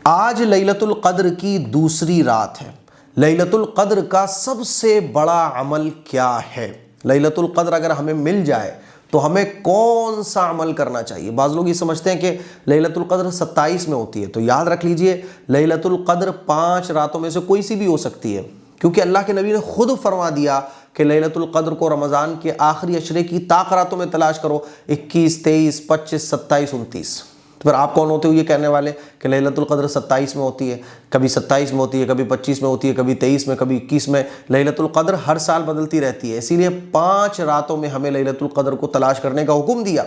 आज लैलतुल क़द्र की दूसरी रात है। लैलतुल क़द्र का सबसे बड़ा अमल क्या है? लैलतुल क़द्र अगर हमें मिल जाए तो हमें कौन सा अमल करना चाहिए? बाज़ लोग ये समझते हैं कि लैलतुल क़द्र 27 में होती है, तो याद रख लीजिए लैलतुल क़द्र 5 रातों में से कोई सी भी हो सकती है, क्योंकि अल्लाह के नबी ने खुद फरमा दिया कि लैलतुल क़द्र को रमज़ान के आखिरी अशरे की ताक रातों में तलाश करो, 21, 23, 25, 27, 29। तो फिर आप कौन होते हो ये कहने वाले कि लैलतुल क़द्र 27 में होती है, कभी 27 में होती है, कभी 25 में होती है, कभी 23 में, कभी 21 में। लैलतुल क़द्र हर साल बदलती रहती है, इसीलिए 5 रातों में हमें लैलतुल क़द्र को तलाश करने का हुक्म दिया।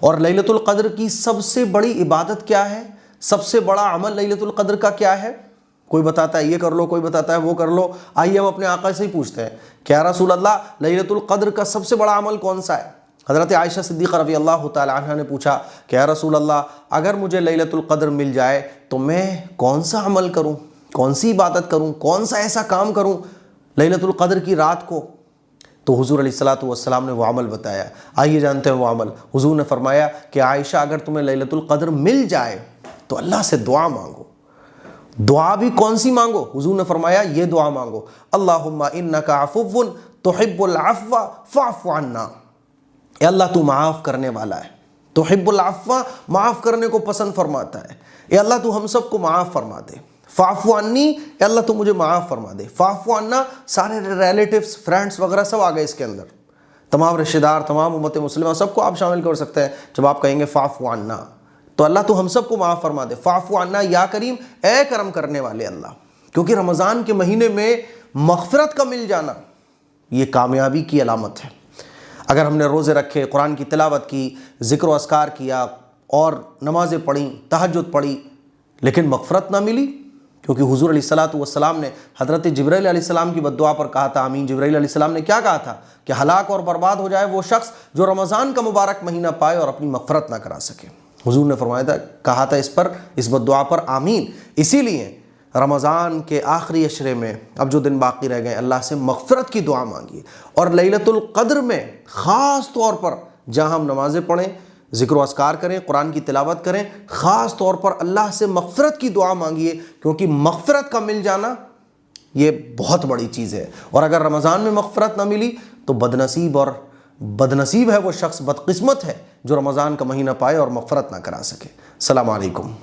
और लैलतुल क़द्र की सबसे बड़ी इबादत क्या है? सबसे बड़ा अमल लैलतुल क़द्र का क्या है? कोई बताता है ये कर लो, कोई बताता है वो कर लो। आइए हम अपने आका से ही पूछते हैं, क्या रसूल अल्लाह लैलतुल क़द्र का सबसे बड़ा अमल कौन सा है? हज़रत आयशा सिद्दीक़ा रज़ी अल्लाह तआला अन्हा ने पूछा, क्या रसूल अल्लाह अगर मुझे लैलतुल क़द्र मिल जाए तो मैं कौन सा अमल करूं, कौन सी इबादत करूं, कौन सा ऐसा काम करूं लैलतुल क़द्र की रात को? तो हुज़ूर अलैहिस्सलातु वस्सलाम ने वो अमल बताया। आइए जानते हैं वो अमल। हुज़ूर ने फरमाया कि आयशा अगर तुम्हें लैलतुल क़द्र मिल जाए तो अल्लाह से दुआ मांगो। दुआ भी कौन सी मांगो? हुज़ूर ने फरमाया ये दुआ मांगो, अल्लाहुम्मा इन्नका अफ़ुव्वुन तुहिब्बुल अफ़्व फ़अफ़ु अन्ना। अल्लाह तू माफ़ करने वाला है, तुहिब्बुल अफ़्व माफ़ करने को पसंद फरमाता है। ए अल्लाह तू हम सबको माफ़ फरमा दे। फ़अफ़ु अन्नी, अल्लाह तू मुझे माफ़ फरमा दे। फ़अफ़ु अन्ना, सारे रिलेटिव्स, फ्रेंड्स वगैरह सब आ गए इसके अंदर, तमाम रिश्तेदार, तमाम उम्मत मुस्लिमा सबको आप शामिल कर सकते हैं जब आप कहेंगे फ़अफ़ु अन्ना। तो अल्लाह तू हम सबको माफ़ फरमा दे। फ़अफ़ु अन्ना या करीम, ए करम करने वाले अल्लाह। क्योंकि रमज़ान के महीने में मग़फ़िरत का मिल जाना ये कामयाबी की अलामत है। अगर हमने रोज़े रखे, कुरान की तिलावत की, ज़िक्र व अस्कार किया और नमाज़ें पढ़ी, तहज्जुद पढ़ी, लेकिन मग़फ़िरत ना मिली, क्योंकि हुज़ूर अलैहिस्सलातु वस्सलाम ने हज़रत जिब्राइल अलैहिस्सलाम की बद्दुआ पर कहा था आमीन। जिब्राइल अलैहिस्सलाम ने क्या कहा था कि हलाक और बर्बाद हो जाए वो शख्स जो रमज़ान का मुबारक महीना पाए और अपनी मग़फ़िरत ना करा सके। हुज़ूर ने फरमाया था, कहा था इस बद्दुआ पर आमीन। इसीलिए रमज़ान के आखिरी अशरे में अब जो दिन बाकी रह गए, अल्लाह से मग़फ़िरत की दुआ मांगिए। और लैलतुल क़द्र में ख़ास तौर पर जहाँ हम नमाज़ें पढ़ें, ज़िक्र व अस्कार करें, कुरान की तिलावत करें, ख़ास तौर पर अल्लाह से मग़फ़िरत की दुआ मांगिए, क्योंकि मग़फ़िरत का मिल जाना ये बहुत बड़ी चीज़ है। और अगर रमज़ान में मग़फ़िरत ना मिली तो बदनसीब है वो शख्स, बदकिस्मत है जो रमज़ान का महीना पाए और मग़फ़िरत ना करा सके। अस्सलामु अलैकुम।